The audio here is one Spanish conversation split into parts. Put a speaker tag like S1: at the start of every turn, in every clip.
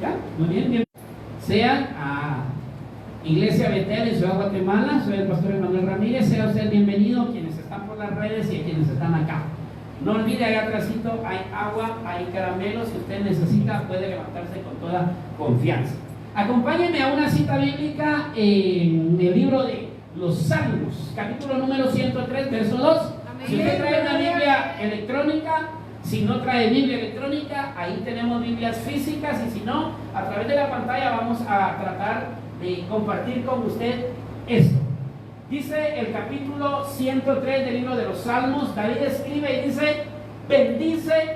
S1: ¿Ya? Muy bien. Sean a Iglesia Betel en Ciudad Guatemala. Soy el pastor Emanuel Ramírez. Sea usted bienvenido, quienes están por las redes y a quienes están acá. No olvide, allá atrásito hay agua, hay caramelos. Si usted necesita, puede levantarse con toda confianza. Acompáñenme a una cita bíblica en el libro de los Salmos, capítulo número 103, verso 2. Amén. Si usted trae una Biblia electrónica, si no trae Biblia electrónica, ahí tenemos Biblias físicas, y si no, a través de la pantalla vamos a tratar de compartir con usted esto. Dice el capítulo 103 del libro de los Salmos, David escribe y dice: bendice,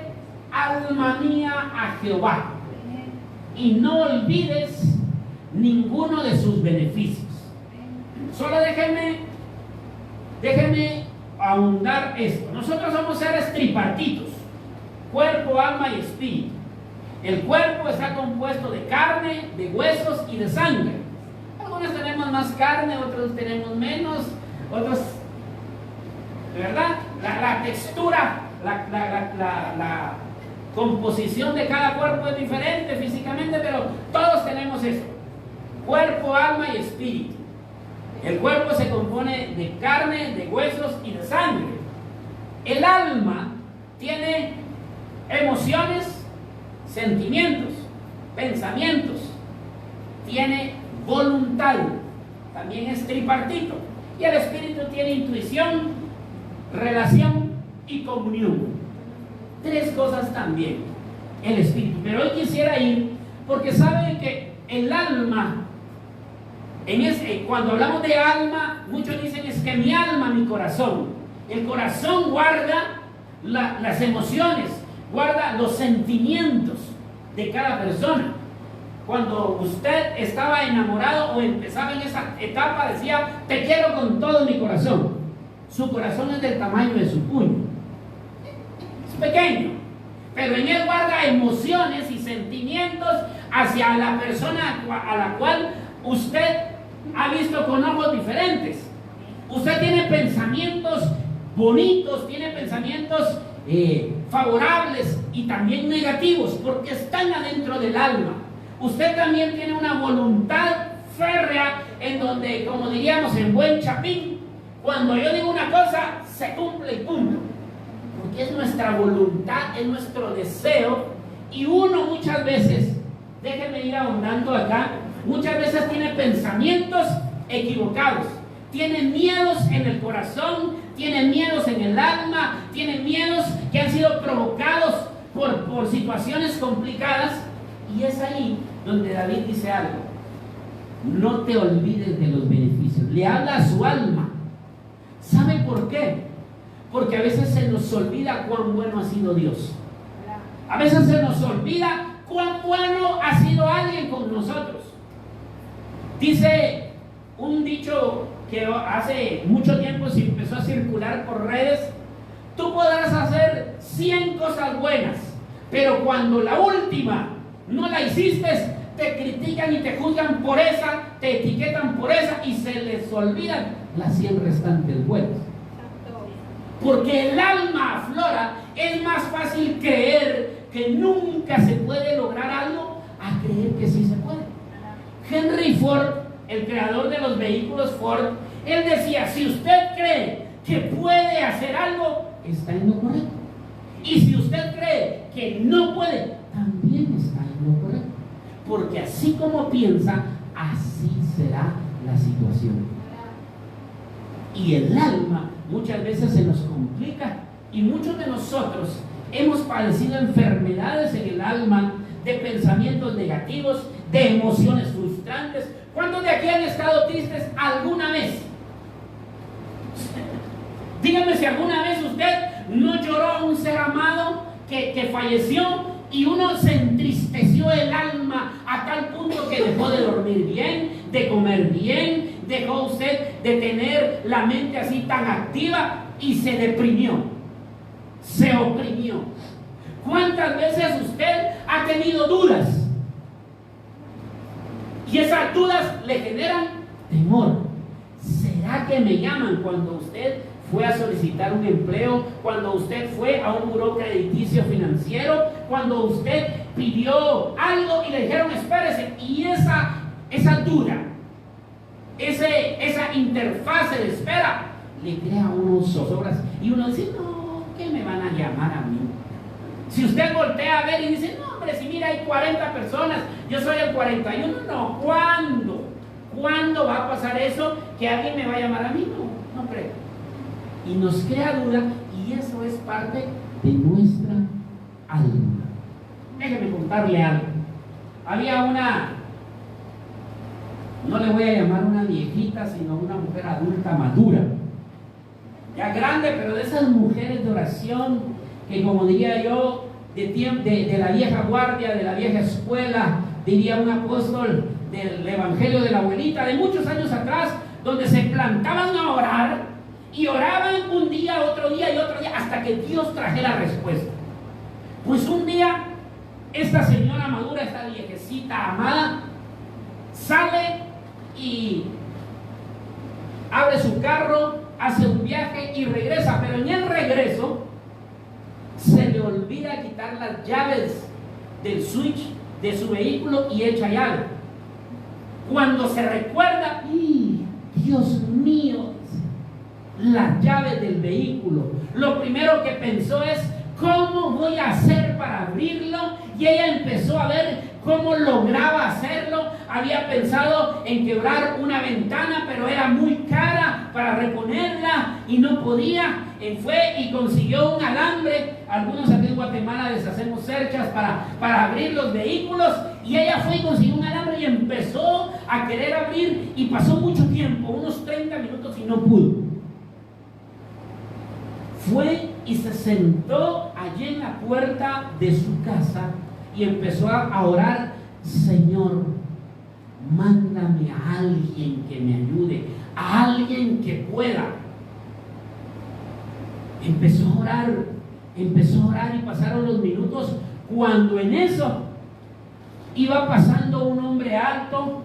S1: alma mía, a Jehová, y no olvides ninguno de sus beneficios. Solo déjenme ahondar esto. Nosotros somos seres tripartitos: cuerpo, alma y espíritu. El cuerpo está compuesto de carne, de huesos y de sangre. Algunos tenemos más carne, otros tenemos menos, otros, ¿verdad? La textura, la composición de cada cuerpo es diferente físicamente, pero todos tenemos eso: cuerpo, alma y espíritu. El cuerpo se compone de carne, de huesos y de sangre. El alma tiene emociones, sentimientos, pensamientos, tiene voluntad, también es tripartito. Y el espíritu tiene intuición, relación y comunión. Tres cosas también el espíritu. Pero hoy quisiera ir, porque saben que el alma, cuando hablamos de alma, muchos dicen: es que mi alma, mi corazón. El corazón guarda las emociones, guarda los sentimientos de cada persona. Cuando usted estaba enamorado o empezaba en esa etapa, decía: te quiero con todo mi corazón. Su corazón es del tamaño de su puño, es pequeño, pero en él guarda emociones y sentimientos hacia la persona a la cual usted ha visto con ojos diferentes. Usted tiene pensamientos bonitos, tiene pensamientos favorables y también negativos, porque están adentro del alma. Usted también tiene una voluntad férrea, en donde, como diríamos en buen chapín, cuando yo digo una cosa, se cumple y punto, porque es nuestra voluntad, es nuestro deseo. Y uno muchas veces, déjenme ir ahondando acá, muchas veces tiene pensamientos equivocados, tiene miedos en el corazón, tiene miedos en el alma, tiene miedos que han sido provocados por situaciones complicadas. Y es ahí donde David dice algo: no te olvides de los beneficios. Le habla a su alma. ¿Sabe por qué? Porque a veces se nos olvida cuán bueno ha sido Dios. A veces se nos olvida cuán bueno ha sido alguien con nosotros. Dice un dicho que hace mucho tiempo se empezó a circular por redes: tú podrás hacer 100 cosas buenas, pero cuando la última no la hiciste, te critican y te juzgan por esa, te etiquetan por esa, y se les olvidan las 100 restantes buenas. Porque el alma aflora. Es más fácil creer que nunca se puede lograr algo a creer que sí se puede. Henry Ford, el creador de los vehículos Ford, él decía: si usted cree que puede hacer algo, está en lo correcto. Y si usted cree que no puede, también está en lo correcto. Porque así como piensa, así será la situación. Y el alma muchas veces se nos complica, y muchos de nosotros hemos padecido enfermedades en el alma, de pensamientos negativos, de emociones frustrantes. ¿Cuántos de aquí han estado tristes alguna vez? Dígame si alguna vez usted no lloró a un ser amado que falleció, y uno se entristeció el alma a tal punto que dejó de dormir bien, de comer bien, dejó usted de tener la mente así tan activa, y se deprimió, se oprimió. ¿Cuántas veces usted ha tenido dudas? Y esas dudas le generan temor. ¿Será que me llaman? Cuando usted fue a solicitar un empleo, cuando usted fue a un buró crediticio financiero, cuando usted pidió algo y le dijeron espérese, y esa dura, esa interfase de espera le crea a uno zozobras y uno dice, no, ¿qué me van a llamar a mí? Si usted voltea a ver y dice, no hombre, si mira hay 40 personas, yo soy el 41, no, ¿cuándo va a pasar eso que alguien me va a llamar a mí? No creo. Y nos crea duda, y eso es parte de nuestra alma. Déjeme contarle algo. Había una, no le voy a llamar una viejita, sino una mujer adulta madura, ya grande, pero de esas mujeres de oración que, como diría yo, de la vieja guardia, de la vieja escuela, diría un apóstol del evangelio de la abuelita de muchos años atrás, donde se plantaban a orar y oraban un día, otro día y otro día hasta que Dios trajera respuesta. Pues un día esta señora madura, esta viejecita amada, sale y abre su carro, hace un viaje y regresa, pero en el regreso se le olvida quitar las llaves del switch de su vehículo y echa llave. Cuando se recuerda, Dios mío, las llaves del vehículo, lo primero que pensó es, ¿cómo voy a hacer para abrirlo? Y ella empezó a ver cómo lograba hacerlo. Había pensado en quebrar una ventana, pero era muy cara para reponerla y no podía. Fue y consiguió un alambre. Algunos aquí en Guatemala les hacemos cerchas para abrir los vehículos, y ella fue y consiguió un alambre y empezó a querer abrir, y pasó mucho tiempo, unos 30 minutos, y no pudo. Fue y se sentó allí en la puerta de su casa y empezó a orar, Señor, mándame a alguien que me ayude, a alguien que pueda. Empezó a orar y pasaron los minutos, cuando en eso iba pasando un hombre alto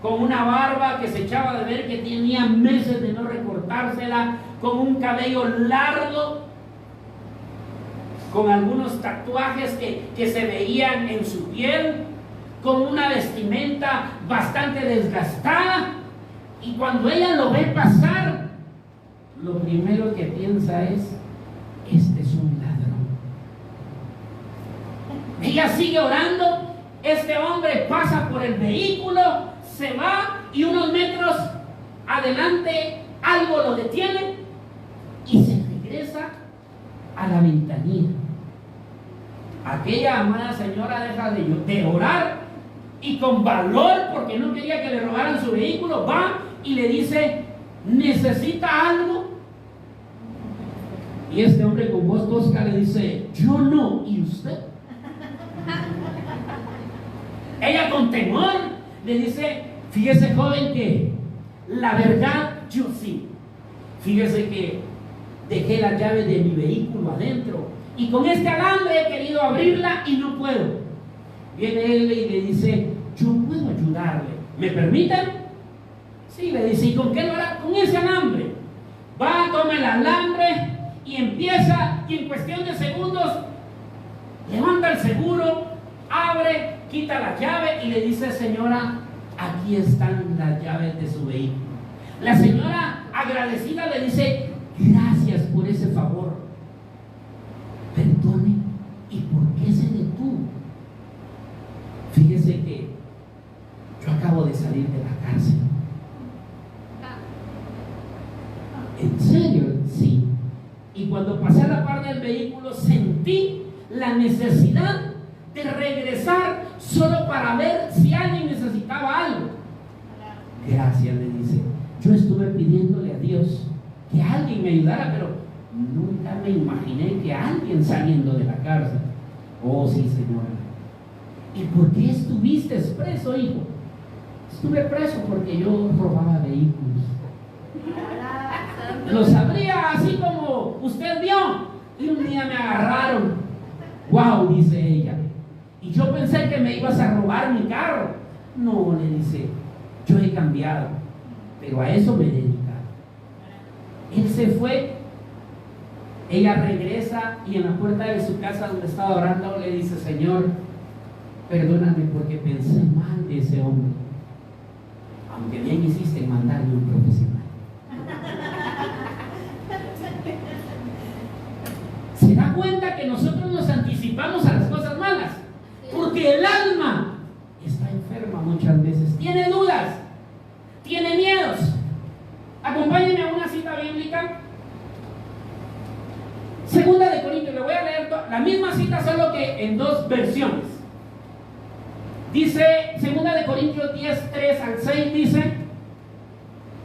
S1: con una barba que se echaba de ver que tenía meses de no recortársela, con un cabello largo, con algunos tatuajes que se veían en su piel, con una vestimenta bastante desgastada, y cuando ella lo ve pasar, lo primero que piensa es, este es un ladrón. Ella sigue orando, este hombre pasa por el vehículo, se va, y unos metros adelante algo lo detiene y se regresa a la ventanilla. Aquella amada señora deja de orar y con valor, porque no quería que le robaran su vehículo, va y le dice, ¿necesita algo? Y este hombre con voz tosca le dice, yo no, ¿y usted? Ella con temor le dice, fíjese joven que la verdad yo sí. Fíjese que dejé las llaves de mi vehículo adentro y con este alambre he querido abrirla y no puedo. Viene él y le dice, yo puedo ayudarle, ¿me permiten? Sí, le dice, ¿y con qué lo hará? Con ese alambre. Va, toma el alambre y empieza, y en cuestión de segundos levanta el seguro, abre, quita la llave y le dice, señora, aquí están las llaves de su vehículo. La señora agradecida le dice, gracias por ese favor, perdone, ¿y por qué se detuvo? Fíjese que yo acabo de salir de la cárcel. ¿En serio? Sí. Y cuando pasé a la par del vehículo sentí la necesidad de regresar solo para ver si alguien necesitaba algo. Gracias, le dice. Yo estuve pidiéndole a Dios que alguien me ayudara, pero nunca me imaginé que alguien saliendo de la cárcel. Oh, sí, señora. ¿Y por qué estuviste preso, hijo? Estuve preso porque yo robaba vehículos. Lo sabría así como usted vio. Y un día me agarraron. Wow, dice ella. Y yo pensé que me ibas a robar mi carro. No, le dice, yo he cambiado, pero a eso me he dedicado. Él se fue, ella regresa y en la puerta de su casa donde estaba orando le dice: Señor, perdóname porque pensé mal de ese hombre, aunque bien hiciste en mandarme un profesional. ¿Se da cuenta que nosotros nos anticipamos a las cosas malas? Porque el alma está enferma muchas veces, tiene dudas, tiene miedos. Acompáñenme a una cita bíblica. Segunda de Corintios, le voy a leer la misma cita, solo que en dos versiones. Dice, segunda de Corintios 10, 3 al 6, dice: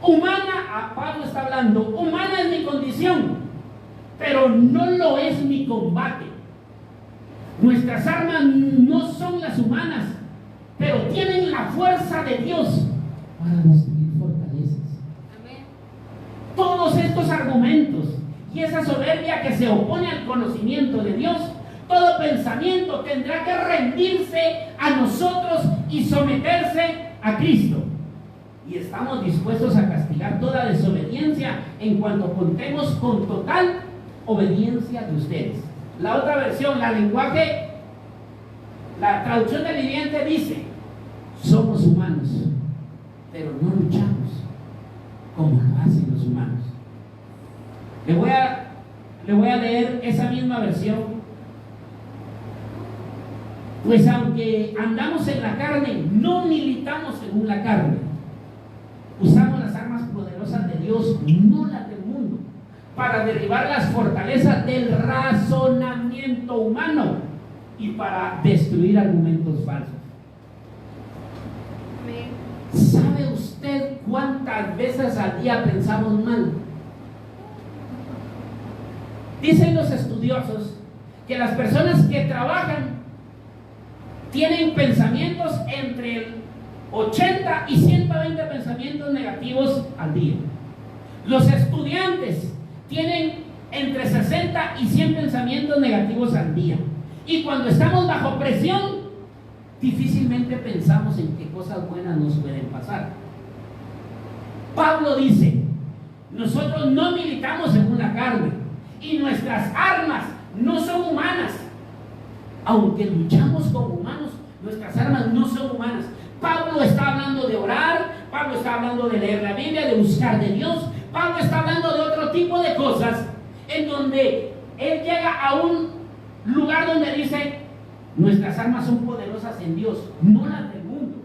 S1: humana, Pablo está hablando, humana es mi condición, pero no lo es mi combate. Nuestras armas no son las humanas, pero tienen la fuerza de Dios para destruir fortalezas. Amén. Todos estos argumentos y esa soberbia que se opone al conocimiento de Dios, todo pensamiento tendrá que rendirse a nosotros y someterse a Cristo. Y estamos dispuestos a castigar toda desobediencia en cuanto contemos con total obediencia de ustedes. La otra versión, la traducción del viviente dice: somos humanos, pero no luchamos como lo hacen los humanos. Le voy a leer esa misma versión. Pues aunque andamos en la carne, no militamos según la carne. Usamos las armas poderosas de Dios, no las del mundo, para derribar las fortalezas del razonamiento humano y para destruir argumentos falsos. ¿Sabe usted cuántas veces al día pensamos mal? Dicen los estudiosos que las personas que trabajan tienen pensamientos entre el 80 y 120 pensamientos negativos al día. Los estudiantes tienen entre 60 y 100 pensamientos negativos al día. Y cuando estamos bajo presión, difícilmente pensamos en qué cosas buenas nos pueden pasar. Pablo dice: nosotros no militamos según la carne y nuestras armas no son humanas. Aunque luchamos como humanos, nuestras armas no son humanas. Pablo está hablando de orar, Pablo está hablando de leer la Biblia, de buscar de Dios. Pablo está hablando de otro tipo de cosas en donde él llega a un lugar donde dice: nuestras armas son poderosas en Dios, no las del mundo,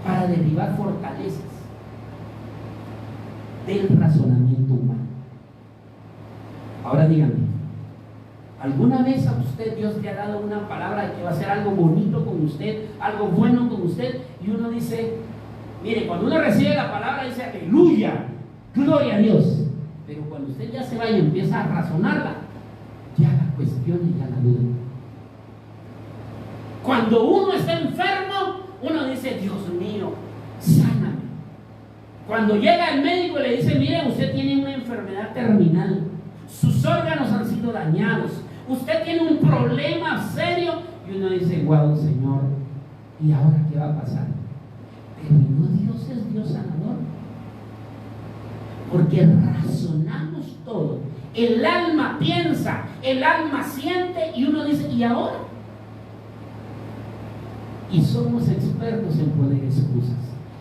S1: para derribar fortalezas del razonamiento humano. Ahora díganme, ¿alguna vez a usted Dios le ha dado una palabra de que va a hacer algo bonito con usted, algo bueno con usted? Y uno dice, mire, cuando uno recibe la palabra dice: aleluya, gloria a Dios. Pero cuando usted ya se va y empieza a razonarla, ya la cuestiona y ya la duda. Cuando uno está enfermo, uno dice: Dios mío, sáname. Cuando llega el médico y le dice: mire, usted tiene una enfermedad terminal, sus órganos han sido dañados, usted tiene un problema serio, y uno dice: wow, Señor, ¿y ahora qué va a pasar? Pero no, Dios es Dios sanador, porque razonamos todo. El alma piensa, el alma siente, y uno dice: ¿y ahora? Y somos expertos en poner excusas.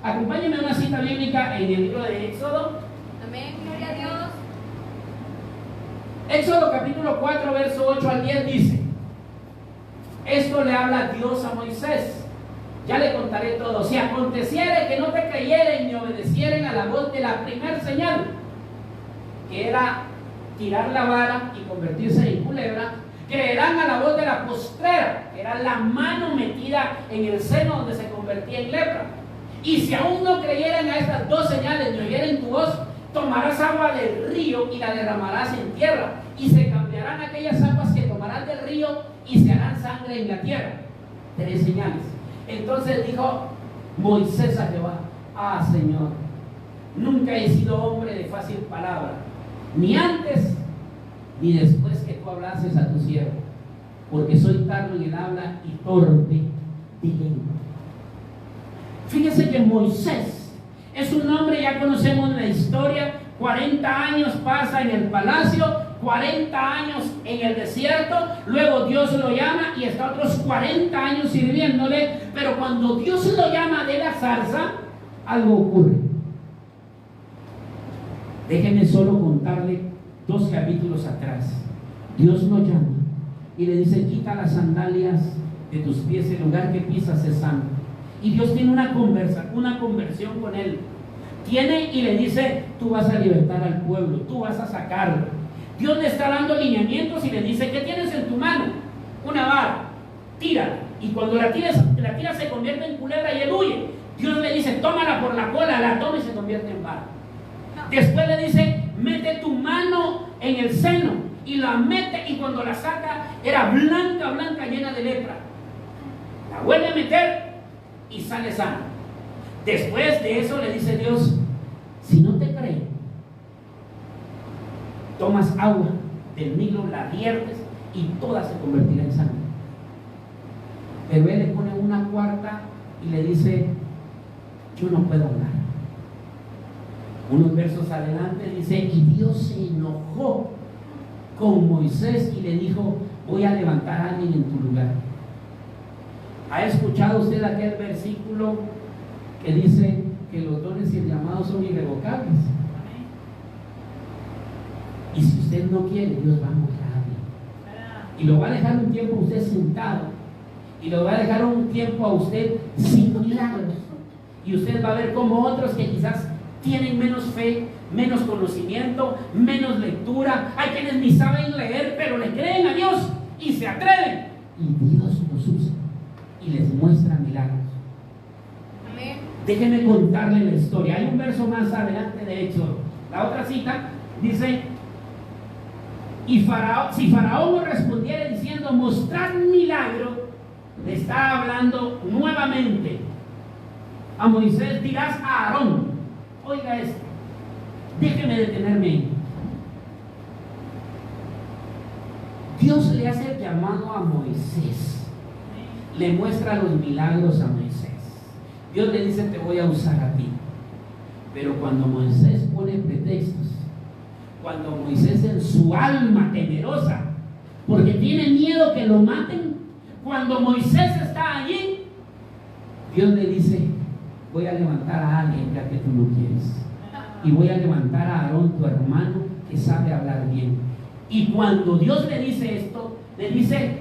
S1: Acompáñenme a una cita bíblica en el libro de Éxodo.
S2: Amén, gloria a Dios.
S1: Éxodo capítulo 4, verso 8 al 10 dice: esto le habla Dios a Moisés. Ya le contaré todo. Si aconteciere que no te creyeren ni obedecieren a la voz de la primer señal, que era tirar la vara y convertirse en culebra, creerán a la voz de la postrera, que era la mano metida en el seno donde se convertía en lepra. Y si aún no creyeran a estas dos señales ni oyeren tu voz, tomarás agua del río y la derramarás en tierra, y se cambiarán aquellas aguas que tomarás del río y se harán sangre en la tierra. 3 señales. Entonces dijo Moisés a Jehová: ah, Señor, nunca he sido hombre de fácil palabra, ni antes ni después que tú hablases a tu siervo, porque soy tardo en el habla y torpe de lengua. Fíjese que Moisés es un hombre, ya conocemos la historia, 40 años pasa en el palacio, 40 años en el desierto, luego Dios lo llama y está otros 40 años sirviéndole, pero cuando Dios lo llama de la zarza, algo ocurre. Déjenme solo contarle 2 capítulos atrás. Dios lo llama y le dice: quita las sandalias de tus pies, el lugar que pisas es santo. Y Dios tiene una conversión con él. Tiene y le dice: tú vas a libertar al pueblo, tú vas a sacarlo. Dios le está dando lineamientos y le dice: ¿qué tienes en tu mano? Una vara, tírala. Y cuando la tiras se convierte en culebra y él huye. Dios le dice: tómala por la cola, la toma y se convierte en vara. Después le dice: mete tu mano en el seno, y la mete, y cuando la saca era blanca, blanca, llena de lepra. La vuelve a meter y sale sana. Después de eso le dice Dios: si no te creen, tomas agua del Nilo, la viertes y toda se convertirá en sangre. Pero él le pone una cuarta y le dice: yo no puedo hablar. Unos versos adelante dice: y Dios se enojó con Moisés y le dijo: voy a levantar a alguien en tu lugar. ¿Ha escuchado usted aquel versículo que dice que los dones y el llamado son irrevocables? Y si usted no quiere, Dios va a mover a alguien. Y lo va a dejar un tiempo a usted sentado. Y lo va a dejar un tiempo a usted sin milagros. Y usted va a ver como otros que quizás tienen menos fe, menos conocimiento, menos lectura. Hay quienes ni saben leer, pero le creen a Dios y se atreven. Y Dios los usa y les muestra milagros.
S2: Amén.
S1: Déjenme contarle la historia. Hay un verso más adelante, de hecho, la otra cita dice: y si Faraón me respondiera diciendo: mostrad un milagro, le está hablando nuevamente a Moisés, dirás a Aarón. Oiga esto, déjeme detenerme ahí. Dios le hace el llamado a Moisés, le muestra los milagros a Moisés. Dios le dice: te voy a usar a ti. Pero cuando Moisés pone pretextos, cuando Moisés en su alma temerosa, porque tiene miedo que lo maten, cuando Moisés está allí, Dios le dice: voy a levantar a alguien ya que tú no quieres, y voy a levantar a Aarón, tu hermano, que sabe hablar bien. Y cuando Dios le dice esto, le dice: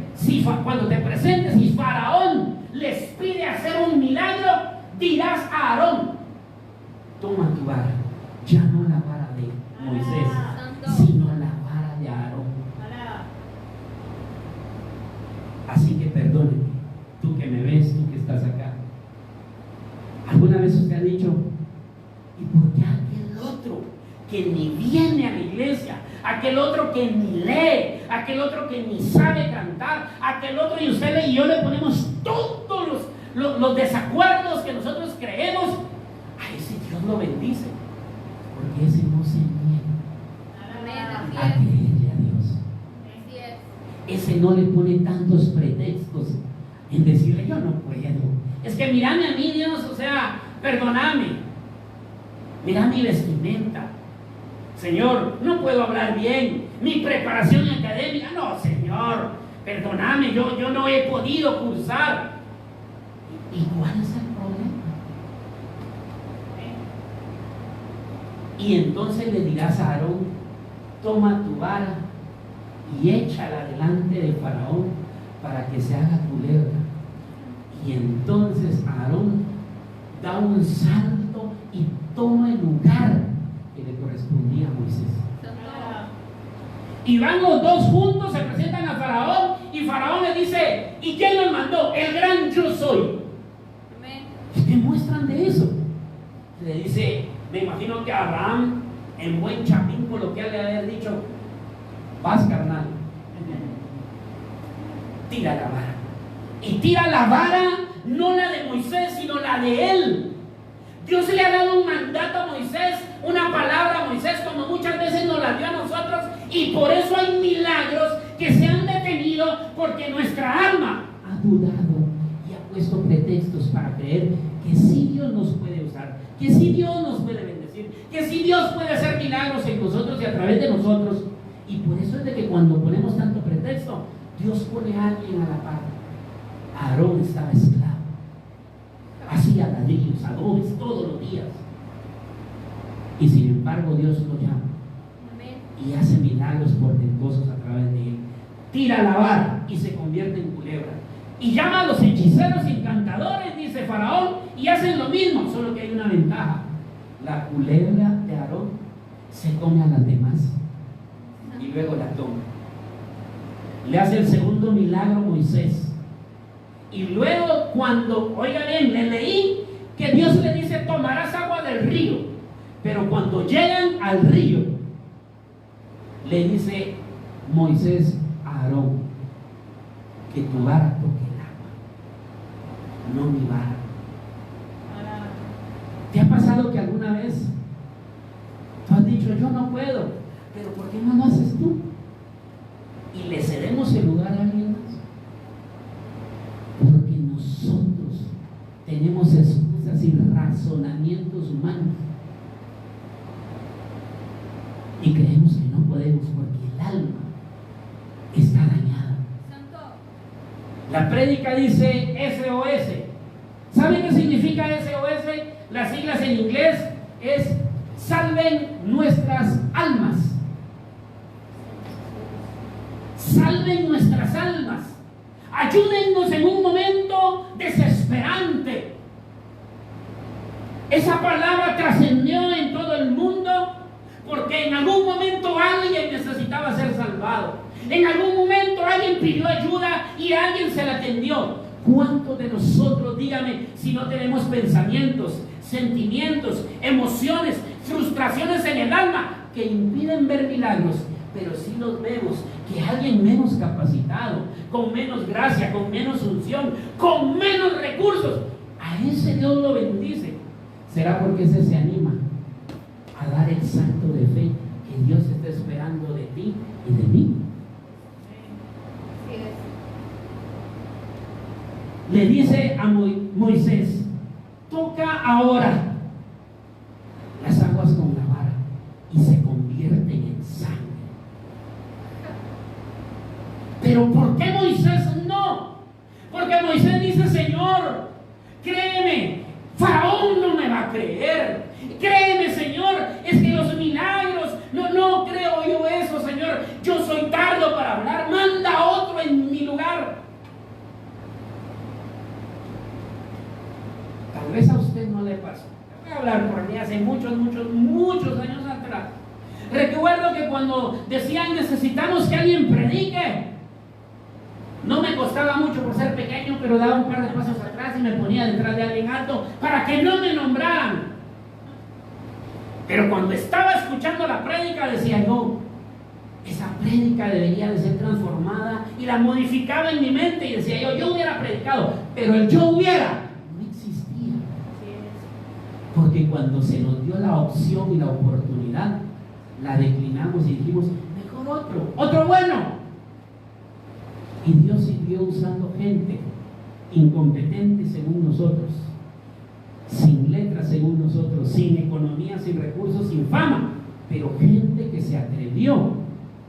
S1: cuando te presentes y Faraón les pide hacer un milagro, dirás a Aarón: toma tu vara, ya no la vara de Moisés, sino la vara de Aarón. Así que perdóneme, tú que me ves, tú que estás acá. ¿Alguna vez usted ha dicho: ¿y por qué aquel otro que ni viene a la iglesia, aquel otro que ni lee, aquel otro que ni sabe cantar, aquel otro, y usted y yo le ponemos todos los desacuerdos que nosotros creemos, a ese Dios lo bendice? Porque ese no se niega a creerle a Dios. Ese no le pone tantos pretextos en decirle: yo no puedo. Es que mírame a mí, Dios, o sea, perdóname. Mira mi vestimenta. Señor, no puedo hablar bien. Mi preparación académica, no, Señor, perdóname, yo no he podido cursar. ¿Y cuál es el problema? Y entonces le dirás a Aarón: toma tu vara y échala delante de Faraón para que se haga culebra. Y entonces Aarón da un salto y toma el lugar que le correspondía a Moisés. Y van los dos juntos, se presentan a Faraón, y Faraón le dice: ¿y quién los mandó? El gran yo soy. ¿Y qué muestran de eso? Le dice, me imagino que Abraham, en buen chapín coloquial, le haber dicho: vas, carnal, tira la vara. Y tira la vara, no la de Moisés, sino la de él. Dios le ha dado un mandato a Moisés, una palabra a Moisés, como muchas veces nos la dio a nosotros, y por eso hay milagros que se han detenido, porque nuestra alma ha dudado y ha puesto pretextos para creer que sí Dios nos puede usar, que sí Dios nos puede bendecir. decir que si Dios puede hacer milagros en nosotros y a través de nosotros. Y por eso es de que cuando ponemos tanto pretexto, Dios pone a alguien a la par. Aarón estaba esclavo, hacía ladrillos, adobes todos los días. Y sin embargo Dios lo llama y hace milagros portentosos a través de él. Tira la vara y se convierte en culebra. Y llama a los hechiceros y encantadores, dice Faraón, y hacen lo mismo, solo que hay una ventaja. La culebra de Aarón se come a las demás y luego la toma. Le hace el segundo milagro Moisés. Y luego cuando, oiga bien, le leí que Dios le dice: tomarás agua del río. Pero cuando llegan al río, le dice Moisés a Aarón: que tu vara toque el agua, no mi vara. ¿Te ha pasado que alguna vez tú has dicho: yo no puedo, pero ¿por qué no lo haces tú? Y le cedemos el lugar a alguien más. Porque nosotros tenemos excusas y razonamientos humanos y creemos que no podemos porque el alma está dañada. La prédica dice SOS. ¿Saben qué significa SOS? Las siglas en inglés es salven nuestras almas. Salven nuestras almas. Ayúdennos en un momento desesperante. Esa palabra trascendió en todo el mundo porque en algún momento alguien necesitaba ser salvado. En algún momento alguien pidió ayuda y alguien se la atendió. ¿Cuántos de nosotros, dígame, si no tenemos pensamientos, sentimientos, emociones, frustraciones en el alma que impiden ver milagros, pero sí los vemos, que alguien menos capacitado, con menos gracia, con menos unción, con menos recursos, a ese Dios lo bendice? ¿Será porque ese se anima a dar el salto de fe que Dios está esperando de ti y de mí? Le dice a Moisés: toca ahora las aguas con la vara y se convierten en sangre. Pero ¿por qué Moisés no? Porque Moisés dice: Señor, créeme, Faraón no me va a creer. Créeme, Señor, es que los milagros, no creo yo eso, Señor. Yo soy tardo para hablar, manda a otro en mi lugar. Tal vez a usted no le pasó. Voy a hablar por mí hace muchos años atrás. Recuerdo que cuando decían necesitamos que alguien predique, no me costaba mucho por ser pequeño, pero daba un par de pasos atrás y me ponía detrás de alguien alto para que no me nombraran. Pero cuando estaba escuchando la prédica decía yo: esa prédica debería de ser transformada, y la modificaba en mi mente y decía yo hubiera predicado, pero el yo hubiera no existía. Porque cuando se nos dio la opción y la oportunidad, la declinamos y dijimos: mejor otro bueno. Y Dios siguió usando gente incompetente según nosotros, sin letras según nosotros, sin economía, sin recursos, sin fama, pero gente que se atrevió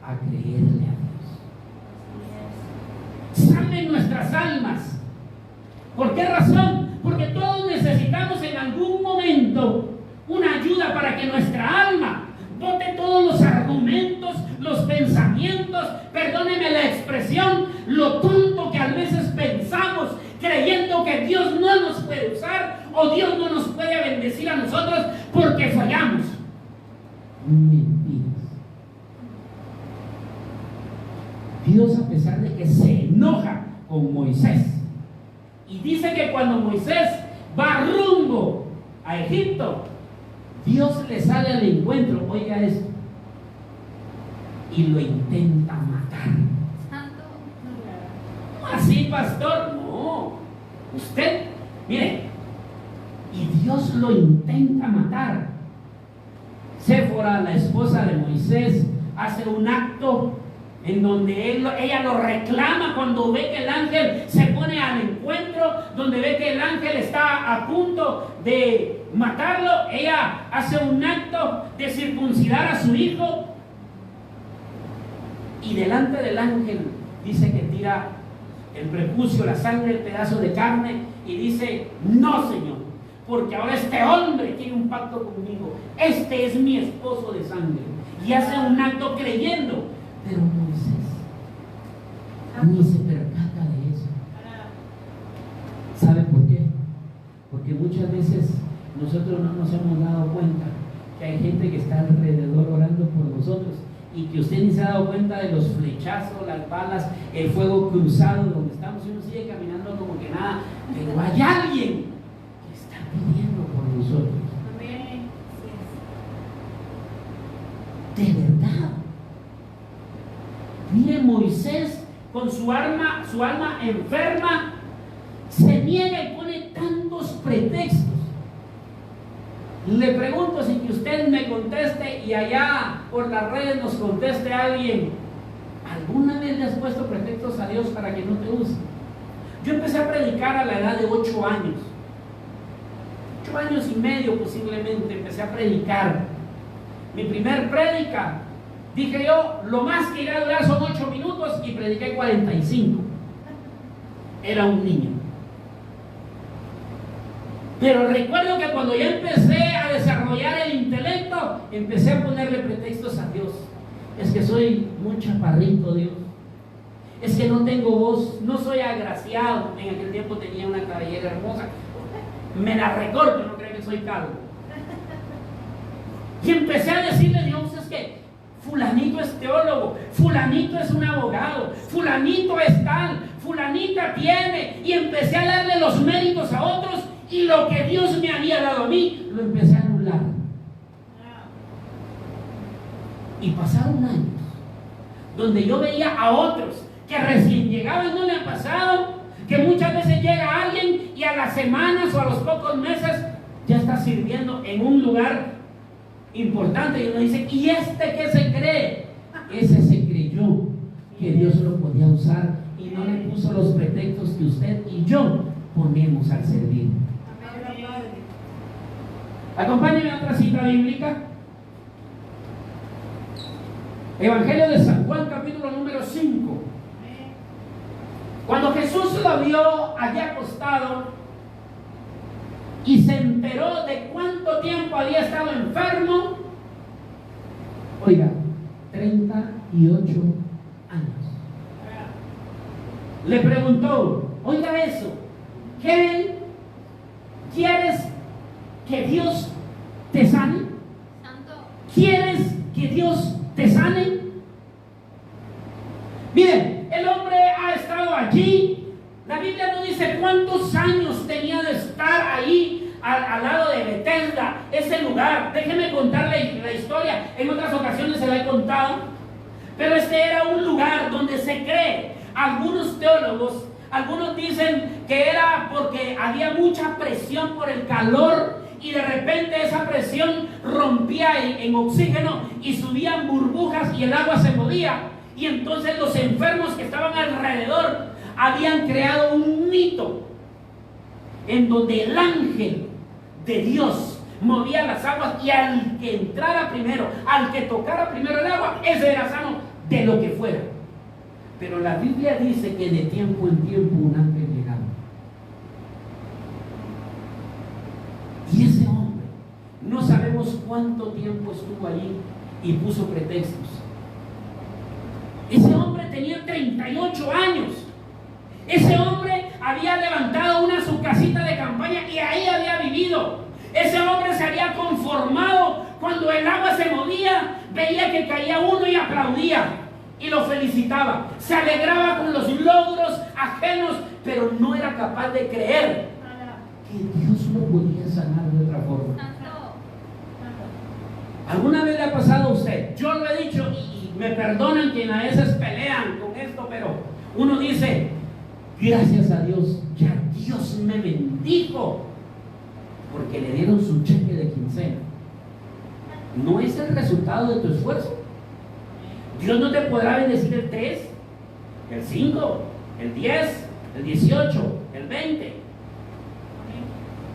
S1: a creerle a Dios. Salven nuestras almas. ¿Por qué razón? Porque todos necesitamos en algún momento una ayuda para que nuestra alma bote todos los argumentos, los pensamientos, perdóneme la expresión, lo tonto que a veces pensamos, creyendo que Dios no nos puede usar o Dios no nos puede bendecir a nosotros porque fallamos. Mentiras. Dios, a pesar de que se enoja con Moisés y dice que cuando Moisés va rumbo a Egipto, Dios le sale al encuentro, oiga esto, y lo intenta matar. ¿Cómo así, pastor? No, usted, mire, y Dios lo intenta matar. Séfora, la esposa de Moisés, hace un acto en donde ella lo reclama cuando ve que el ángel se pone al encuentro, donde ve que el ángel está a punto de matarlo. Ella hace un acto de circuncidar a su hijo y delante del ángel dice que tira el prepucio, la sangre, el pedazo de carne y dice: no, Señor, porque ahora este hombre tiene un pacto conmigo, este es mi esposo de sangre. Y hace un acto creyendo. Pero Moisés ni se percata de eso. ¿Sabe por qué? Porque muchas veces nosotros no nos hemos dado cuenta que hay gente que está alrededor orando por nosotros y que usted ni se ha dado cuenta de los flechazos, las balas, el fuego cruzado donde estamos y uno sigue caminando como que nada, pero hay alguien que está pidiendo por nosotros.
S2: Amén.
S1: De verdad. Mire, Moisés con su alma enferma se niega y pone tantos pretextos. Le pregunto sin que usted me conteste y allá por las redes nos conteste alguien: ¿alguna vez le has puesto pretextos a Dios para que no te use? Yo empecé a predicar a la edad de 8 años. 8 años y medio posiblemente empecé a predicar. Mi primer prédica, dije yo, lo más que irá a durar son 8 minutos y prediqué 45. Era un niño. Pero recuerdo que cuando ya empecé a desarrollar el intelecto, empecé a ponerle pretextos a Dios. Es que soy muy chaparrito, Dios. Es que no tengo voz, no soy agraciado. En aquel tiempo tenía una cabellera hermosa. Me la recorto, no creo que soy calvo. Y empecé a decirle a Dios: es que fulanito es teólogo, fulanito es un abogado, fulanito es tal, fulanita tiene. Y empecé a darle los méritos a otros y lo que Dios me había dado a mí lo empecé a anular. Y pasaron años donde yo veía a otros que recién llegaban. ¿No le ha pasado que muchas veces llega alguien y a las semanas o a los pocos meses ya está sirviendo en un lugar importante y uno dice: ¿y este qué se cree? Ese se creyó que Dios lo podía usar y no le puso los pretextos que usted y yo ponemos al servir. Acompáñenme a otra cita bíblica. Evangelio de San Juan, capítulo número 5. Cuando Jesús lo vio allí acostado y se enteró de cuánto tiempo había estado enfermo, oiga, 38 años, le preguntó: oiga eso, ¿qué quieres que Dios te sane? ¿Quieres que Dios te sane? Miren, el hombre ha estado allí. La Biblia no dice cuántos años tenía de estar ahí al lado de Betesda, ese lugar. Déjeme contarle la historia. En otras ocasiones se la he contado. Pero este era un lugar donde se cree, algunos teólogos, algunos dicen que era porque había mucha presión por el calor y de repente esa presión rompía en oxígeno y subían burbujas y el agua se movía. Y entonces los enfermos que estaban alrededor habían creado un mito en donde el ángel de Dios movía las aguas y al que entrara primero, al que tocara primero el agua, ese era sano de lo que fuera. Pero la Biblia dice que de tiempo en tiempo un ángel llegaba. Y ese hombre, no sabemos cuánto tiempo estuvo allí y puso pretextos. Ese hombre tenía 38 años. Ese hombre había levantado su casita de campaña y ahí había vivido. Ese hombre se había conformado cuando el agua se movía, veía que caía uno y aplaudía y lo felicitaba. Se alegraba con los logros ajenos, pero no era capaz de creer que Dios lo podía sanar de otra forma. ¿Alguna vez le ha pasado a usted? Yo lo he dicho y me perdonan quienes a veces pelean con esto, pero uno dice: gracias a Dios, ya Dios me bendijo porque le dieron su cheque de quincena. No es el resultado de tu esfuerzo, Dios no te podrá bendecir el 3, el 5, el 10, el 18, el 20.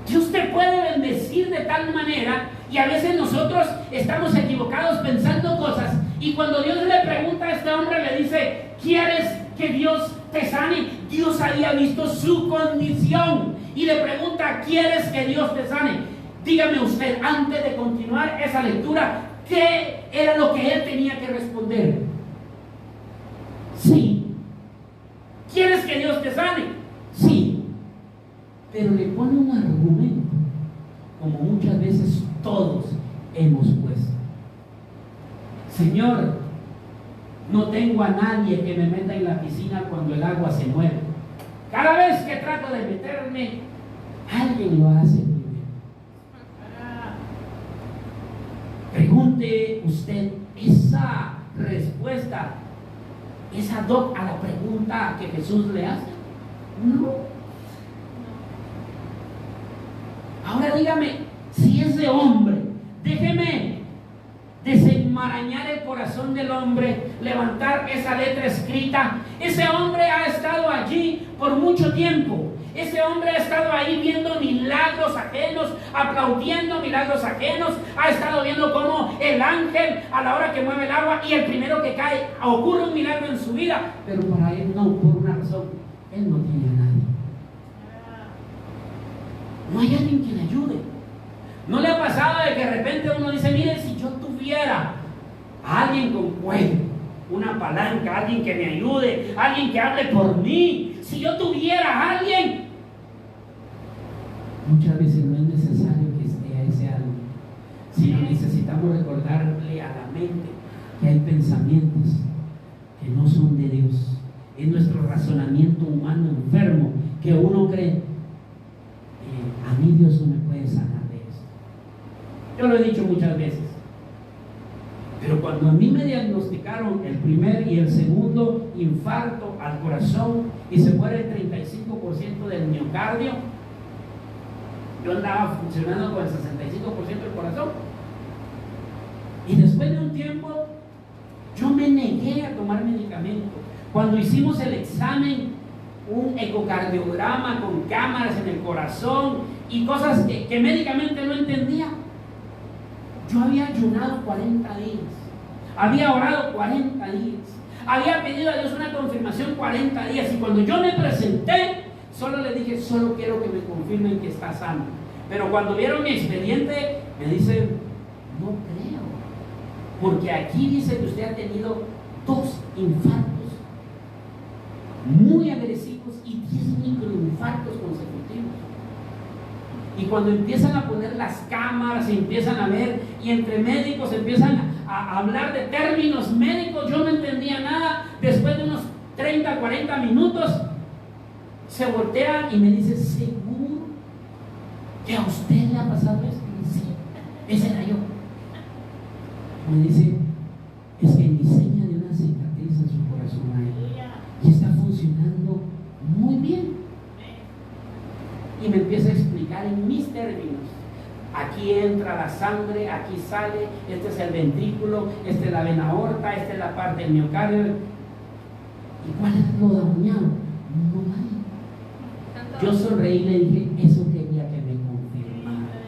S1: Dios te puede bendecir de tal manera, y a veces nosotros estamos equivocados pensando cosas, y cuando Dios le pregunta a este hombre, le dice: ¿quieres que Dios te sane? Dios había visto su condición y le pregunta: ¿quieres que Dios te sane? Dígame usted, antes de continuar esa lectura, ¿qué era lo que él tenía que responder? Sí. ¿Quieres que Dios te sane? Sí. Pero le pone un argumento, como muchas veces todos hemos puesto. Señor, no tengo a nadie que me meta en la piscina cuando el agua se mueve. Cada vez que trato de meterme, alguien lo hace primero. Pregunte usted esa respuesta, esa a la pregunta que Jesús le hace. No. Ahora dígame, si ese hombre, déjeme desenmarañar el corazón del hombre, levantar esa letra escrita. Ese hombre ha estado allí por mucho tiempo. Ese hombre ha estado ahí viendo milagros ajenos, aplaudiendo milagros ajenos. Ha estado viendo cómo el ángel, a la hora que mueve el agua y el primero que cae, ocurre un milagro en su vida. Pero para él no, por una razón: él no tiene a nadie. No hay alguien que le ayude. ¿No le ha pasado de que de repente uno dice: mire, si yo tuviera a alguien con cuello, una palanca, alguien que me ayude, alguien que hable por mí, si yo tuviera a alguien? Muchas veces no es necesario que esté a ese alguien, sino necesitamos recordarle a la mente que hay pensamientos que no son de Dios. Es nuestro razonamiento humano enfermo, que uno cree: a mí Dios no me puede sanar de esto. Yo lo he dicho muchas veces. Pero cuando a mí me diagnosticaron el primer y el segundo infarto al corazón y se muere el 35% del miocardio, yo andaba funcionando con el 65% del corazón. Y después de un tiempo, yo me negué a tomar medicamento. Cuando hicimos el examen, un ecocardiograma con cámaras en el corazón y cosas que médicamente no entendía, yo había ayunado 40 días, había orado 40 días, había pedido a Dios una confirmación 40 días, y cuando yo me presenté, solo le dije: solo quiero que me confirmen que está sano. Pero cuando vieron mi expediente, me dicen: no creo, porque aquí dice que usted ha tenido 2 infartos muy agresivos y 10 microinfartos consecutivos. Y cuando empiezan a poner las cámaras, empiezan a ver, y entre médicos empiezan a hablar de términos médicos, yo no entendía nada. Después de unos 30, 40 minutos, se voltea y me dice: ¿seguro que a usted le ha pasado esto? Y sí, ese era yo. Me dice: es que diseña de una cicatriz en su corazón a él, y está funcionando muy bien. Y me empieza a explicar en mis términos: aquí entra la sangre, aquí sale, este es el ventrículo, esta es la vena aorta, esta es la parte del miocardio. ¿Y cuál es lo dañado? No hay. Yo sonreí y le dije: eso quería que me confirmara.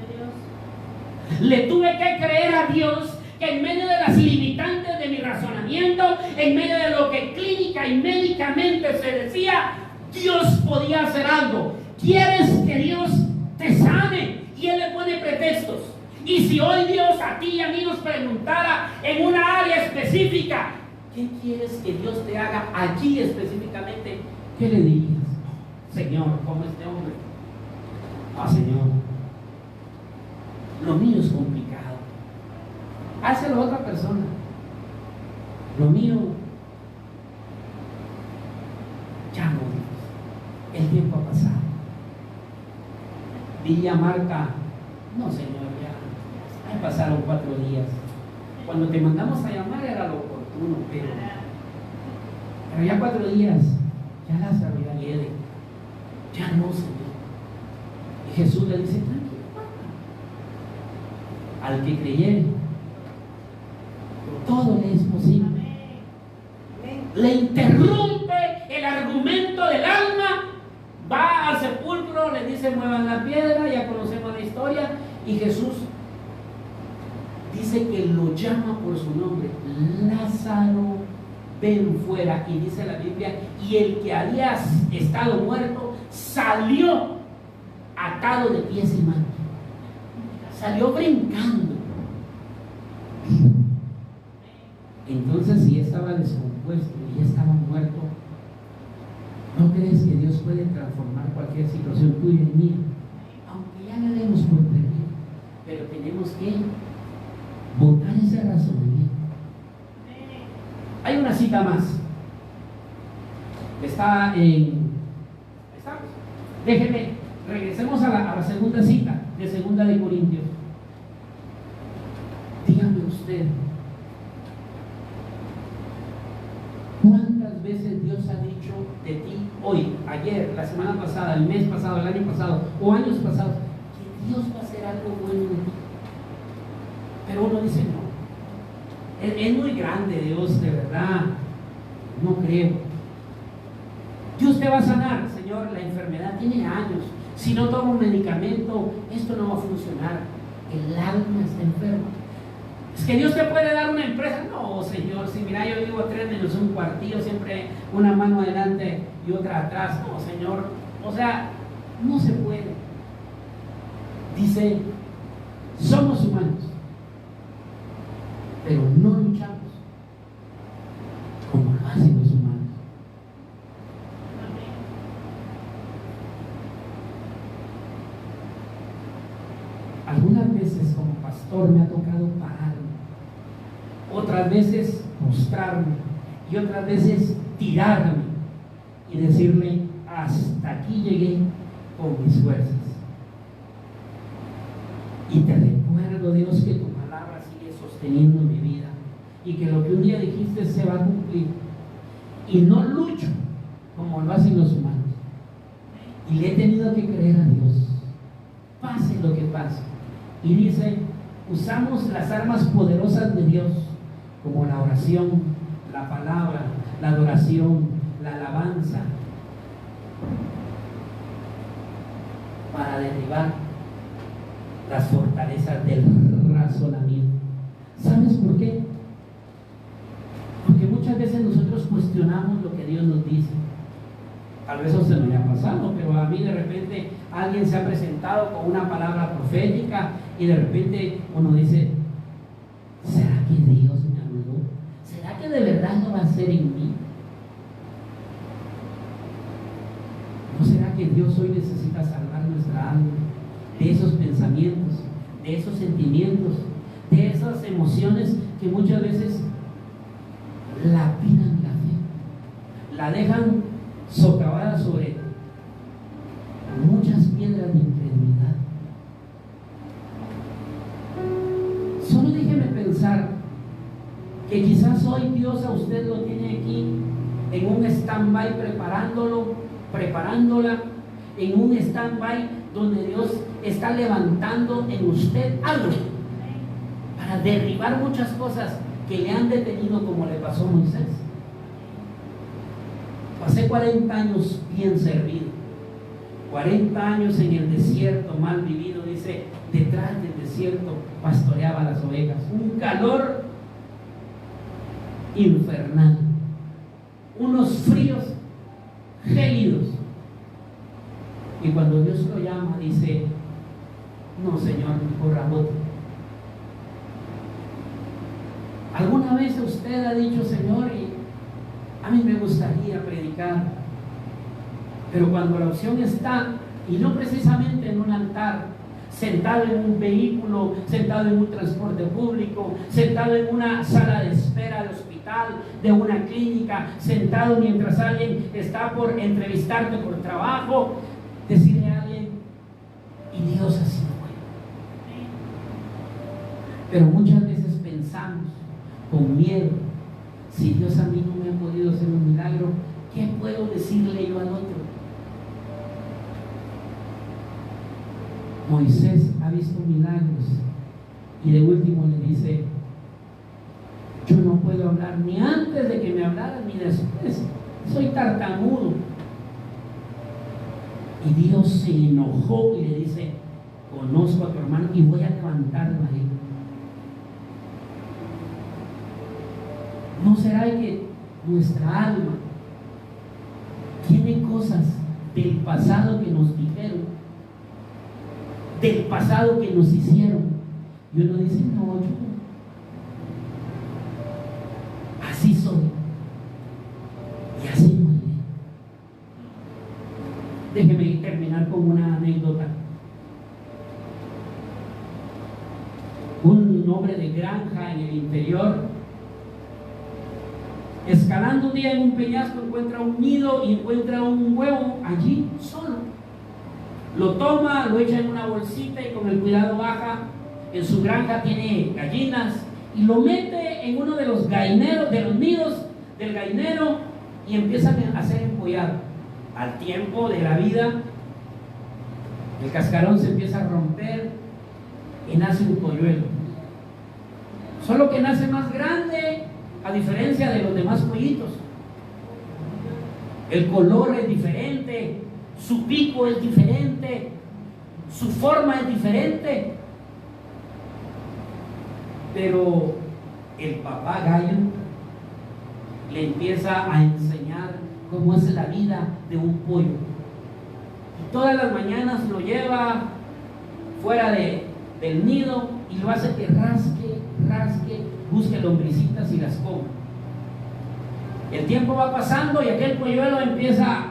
S1: Le tuve que creer a Dios que en medio de las limitantes de mi razonamiento, en medio de lo que clínica y médicamente se decía, Dios podía hacer algo. ¿Quieres que Dios te sane? Y Él le pone pretextos. Y si hoy Dios a ti y a mí nos preguntara en una área específica: ¿qué quieres que Dios te haga aquí específicamente? ¿Qué le dirías? Señor, como este hombre: Señor, lo mío es complicado. Hácelo a otra persona. Lo mío, ya no, Dios. El tiempo ha pasado. Diría Marta: no, Señor, ya pasaron 4 días. Cuando te mandamos a llamar era lo oportuno, pero ya 4 días, ya Lázaro ya viene. Ya no, Señor. Y Jesús le dice: tranquilo, Marta, al que creyere, todo le es posible. le interrumpe el argumento del alma, va al sepulcro, le dice muevan la piedra, ya conocemos la historia, y Jesús dice que lo llama por su nombre, Lázaro, ven fuera. Y dice la Biblia, y el que había estado muerto salió atado de pies y manos, salió brincando. Entonces, si estaba descompuesto y ya estaba muerto, ¿no crees que Dios puede transformar cualquier situación tuya y mía? Aunque ya la demos por perdido, pero tenemos que botar ese razonamiento. Hay una cita más. Está en... ¿Estamos? Déjenme, regresemos a la segunda cita de 2 de Corintios. Dígame usted, ¿cuántas veces Dios ha dicho de ti hoy, ayer, la semana pasada, el mes pasado, el año pasado o años pasados, que Dios va a hacer algo bueno de ti? Pero uno dice no. Es muy grande Dios, de verdad. No creo. Dios te va a sanar, Señor. La enfermedad tiene años. Si no tomo un medicamento, esto no va a funcionar. El alma está enferma. Es que Dios te puede dar una empresa. No, Señor, si mira, yo vivo 3 menos un cuartillo, siempre una mano adelante y otra atrás. No, Señor, o sea, no se puede. Dice, somos humanos, pero no luchamos como lo hacen los humanos. Algunas veces como pastor me ha tocado pararme, otras veces mostrarme y otras veces tirarme y decirle, hasta aquí llegué con mis fuerzas. Y te recuerdo, Dios, que tu palabra sigue sosteniendo mi vida y que lo que un día dijiste se va a cumplir. Y no lucho como lo hacen los humanos. Y le he tenido que creer a Dios, pase lo que pase. Y dice, usamos las armas poderosas de Dios, como la oración, la palabra, la adoración, la alabanza, para derribar las fortalezas del razonamiento. ¿Sabes por qué? Porque muchas veces nosotros cuestionamos lo que Dios nos dice. Tal vez eso se me haya pasado, pero a mí de repente alguien se ha presentado con una palabra profética y de repente uno dice, ¿será que Dios me habló? ¿Será que de verdad no va a ser en mí? ¿No será que Dios hoy necesita salvar nuestra alma de esos pensamientos, de esos sentimientos, de esas emociones que muchas veces la pinan la fe, la dejan socavada sobre muchas piedras de incredulidad? Solo déjeme pensar que quizás hoy Dios a usted lo tiene aquí en un stand-by preparándola, en un stand-by donde Dios está levantando en usted algo para derribar muchas cosas que le han detenido, como le pasó a Moisés. Pasé 40 años bien servido, 40 años en el desierto mal vivido. Dice, detrás del desierto pastoreaba las ovejas, un calor infernal, unos fríos gélidos. Y cuando Dios lo llama, dice, no, Señor, mejor Ramón. ¿Alguna vez usted ha dicho, Señor, y a mí me gustaría predicar, pero cuando la opción está, y no precisamente en un altar, sentado en un vehículo, sentado en un transporte público, sentado en una sala de espera de hospital, de una clínica, sentado mientras alguien está por entrevistarte por trabajo, decirle a alguien, y Dios ha sido bueno? Pero muchas veces pensamos con miedo, si Dios a mí no me ha podido hacer un milagro, ¿qué puedo decirle yo al otro? Moisés ha visto milagros y de último le dice, Yo no puedo hablar ni antes de que me hablaran ni después. Soy tartamudo. Y Dios se enojó y le dice: conozco a tu hermano y voy a levantarlo a él. ¿No será que nuestra alma tiene cosas del pasado que nos dijeron, del pasado que nos hicieron? Y uno dice: no, yo así soy y así moriré. Déjeme terminar con una anécdota. Un hombre de granja en el interior, escalando un día en un peñasco, encuentra un nido y encuentra un huevo allí solo. Lo toma, lo echa en una bolsita y con el cuidado baja. En su granja tiene gallinas y lo mete en uno de los gallineros, de los nidos del gallinero, y empiezan a ser empollado. Al tiempo de la vida, el cascarón se empieza a romper y nace un polluelo. Solo que nace más grande, a diferencia de los demás pollitos. El color es diferente, su pico es diferente, su forma es diferente. Pero el papá gallo le empieza a enseñar cómo es la vida de un pollo. Y todas las mañanas lo lleva fuera del nido y lo hace que rasque, busque lombricitas y las coma. El tiempo va pasando y aquel polluelo empieza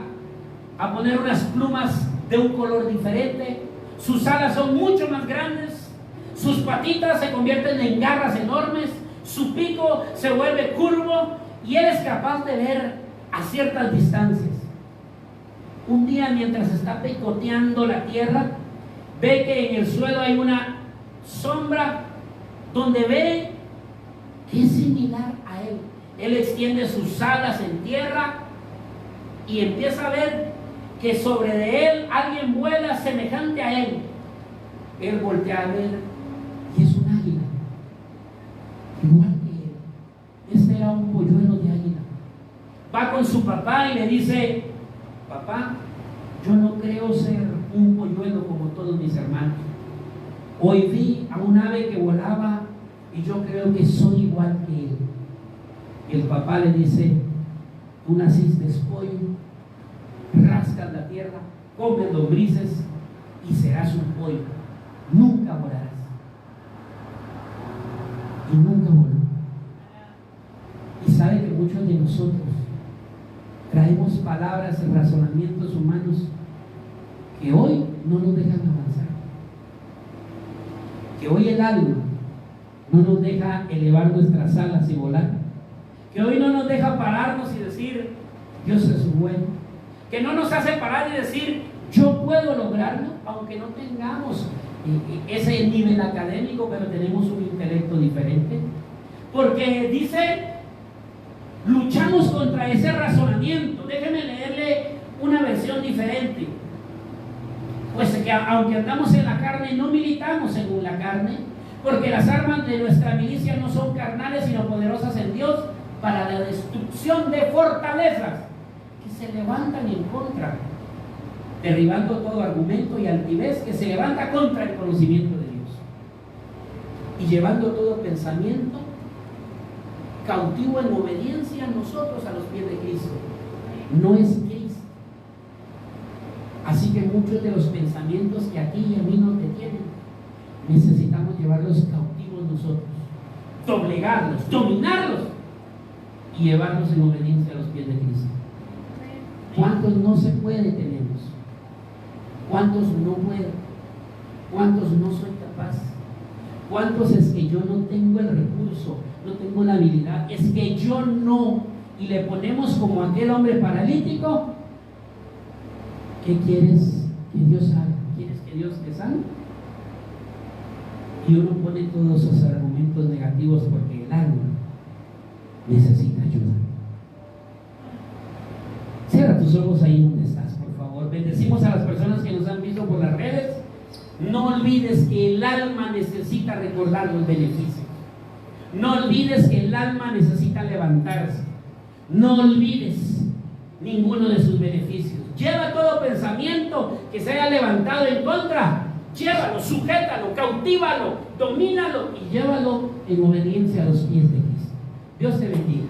S1: a poner unas plumas de un color diferente. Sus alas son mucho más grandes, sus patitas se convierten en garras enormes, su pico se vuelve curvo y él es capaz de ver a ciertas distancias. Un día, mientras está picoteando la tierra, ve que en el suelo hay una sombra donde ve que es similar a él. Él extiende sus alas en tierra y empieza a ver que sobre de él alguien vuela semejante a él. Él voltea a ver y es un águila, igual que él. Este era un polluelo de águila. Va con su papá y le dice: papá, yo no creo ser un polluelo como todos mis hermanos. Hoy vi a un ave que volaba y yo creo que soy igual que él. El papá le dice: tú naciste pollo, rascas la tierra, comes lombrices y serás un pollo. Nunca volarás. Y nunca voló. Y sabe que muchos de nosotros traemos palabras y razonamientos humanos que hoy no nos dejan avanzar, que hoy el alma no nos deja elevar nuestras alas y volar, que hoy no nos deja pararnos y decir: Dios es bueno, que no nos hace parar y decir: yo puedo lograrlo, aunque no tengamos ese nivel académico, pero tenemos un intelecto diferente. Porque dice: luchamos contra ese razonamiento. Déjeme leerle una versión diferente. Pues que aunque andamos en la carne, no militamos según la carne, porque las armas de nuestra milicia no son carnales, sino poderosas en Dios para la destrucción de fortalezas que se levantan en contra, derribando todo argumento y altivez que se levanta contra el conocimiento de Dios, y llevando todo pensamiento cautivo en obediencia a nosotros a los pies de Cristo. No es Cristo. Así que muchos de los pensamientos que aquí y a mí nos detienen, necesitamos llevarlos cautivos nosotros, doblegarlos, dominarlos y llevarlos en obediencia a los pies de Cristo. ¿Cuántos no se puede tenemos? ¿Cuántos no puedo? ¿Cuántos no soy capaz? ¿Cuántos es que yo no tengo el recurso, no tengo la habilidad? Es que yo no. Y le ponemos como aquel hombre paralítico: ¿qué quieres que Dios haga? ¿Quieres que Dios te sane? Y uno pone todos esos argumentos negativos porque el alma necesita ayuda. Cierra tus ojos ahí donde estás, por favor. Bendecimos a las personas que nos han visto por las redes. No olvides que el alma necesita recordar los beneficios. No olvides que el alma necesita levantarse. No olvides ninguno de sus beneficios. Lleva todo pensamiento que se haya levantado en contra. Llévalo, sujétalo, cautívalo, domínalo y llévalo en obediencia a los pies de Cristo. Dios te bendiga.